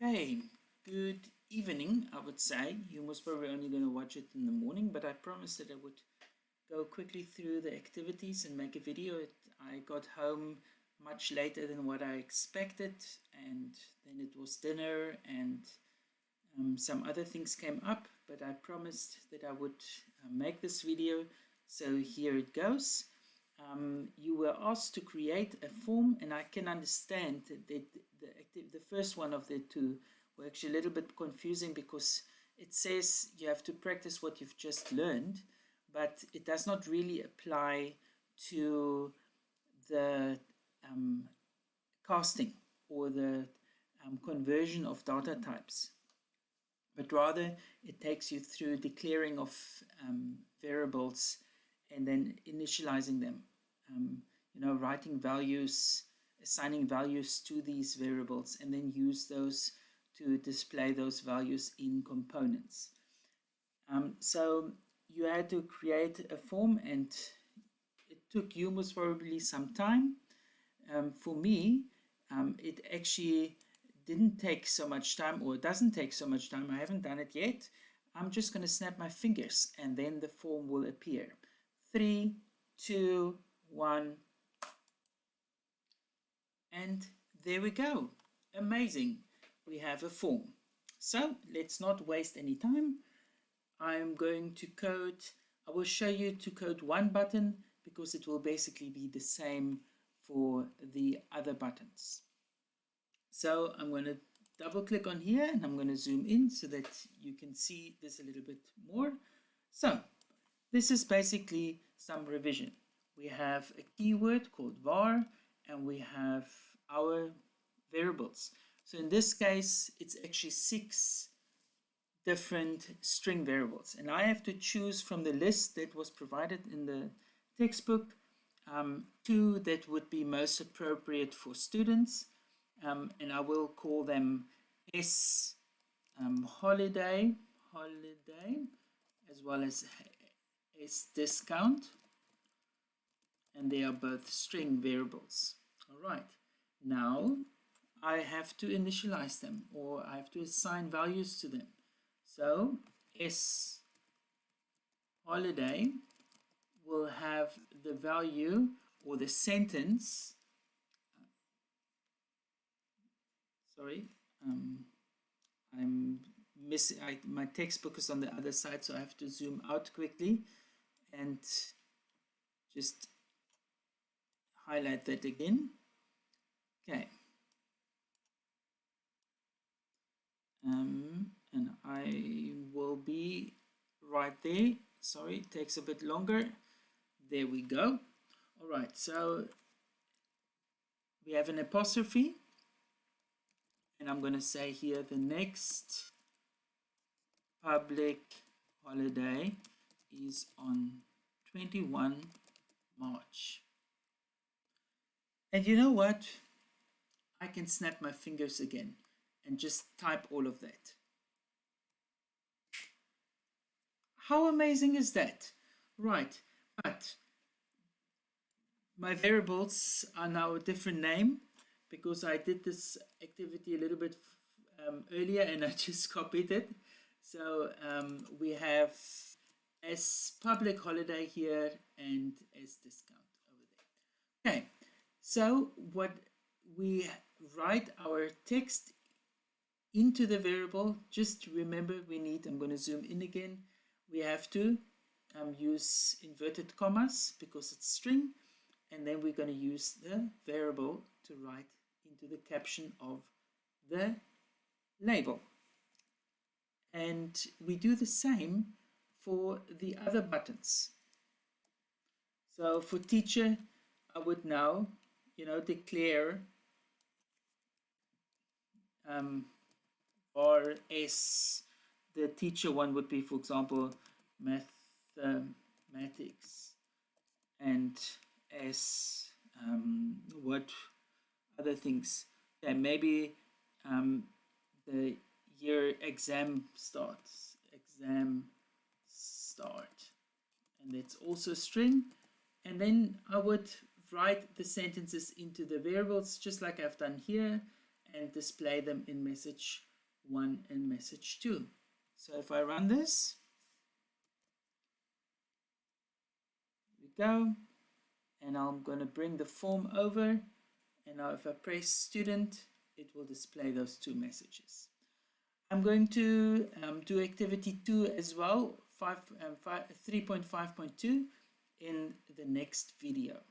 Okay, good evening, I would say. You most probably only going to watch it in the morning, but I promised that I would go quickly through the activities and make a video. I got home much later than what I expected, and then it was dinner and some other things came up, but I promised that I would make this video, so here it goes. You were asked to create a form, and I can understand that the first one of the two were actually a little bit confusing because it says you have to practice what you've just learned, but it does not really apply to the casting or the conversion of data types, but rather it takes you through declaring of variables and then initializing them, writing values, assigning values to these variables, and then use those to display those values in components. So you had to create a form, and it took you most probably some time. For me, it actually didn't take so much time, or doesn't take so much time. I haven't done it yet. I'm just going to snap my fingers and then the form will appear. 3, 2, 1, and there we go. Amazing. We have a form. So let's not waste any time. I'm going to code, I will show you to code one button because it will basically be the same for the other buttons. So I'm going to double click on here and I'm going to zoom in so that you can see this a little bit more. So this is basically some revision. We have a keyword called var and we have our variables. So in this case, it's actually 6 different string variables, and I have to choose from the list that was provided in the textbook 2 that would be most appropriate for students, and I will call them S holiday, as well as S discount, and they are both string variables. All right, now I have to initialize them, or I have to assign values to them. So S holiday will have the value or the sentence. I'm missing. My textbook is on the other side, so I have to zoom out quickly and just highlight that again. Okay. And I will be right there. Sorry, it takes a bit longer. There we go. All right, so we have an apostrophe, and I'm going to say here the next public holiday is on 21 March. And you know what? I can snap my fingers again and just type all of that. How amazing is that? Right, but my variables are now a different name because I did this activity a little bit earlier and I just copied it. So we have S public holiday here and S discount over there. Okay, so what we write our text into the variable, just remember we need, I'm going to zoom in again, we have to use inverted commas because it's string, and then we're going to use the variable to write into the caption of the label. And we do the same for the other buttons. So for teacher, I would now, declare or S, the teacher one would be, for example, mathematics, and S, what other things? Yeah, maybe the year exam start, and that's also a string. And then I would write the sentences into the variables just like I've done here and display them in message 1 and message 2. So if I run this, here we go, and I'm going to bring the form over, and now if I press student, it will display those 2 messages. I'm going to do activity 2 as well, 3.5.2 in the next video.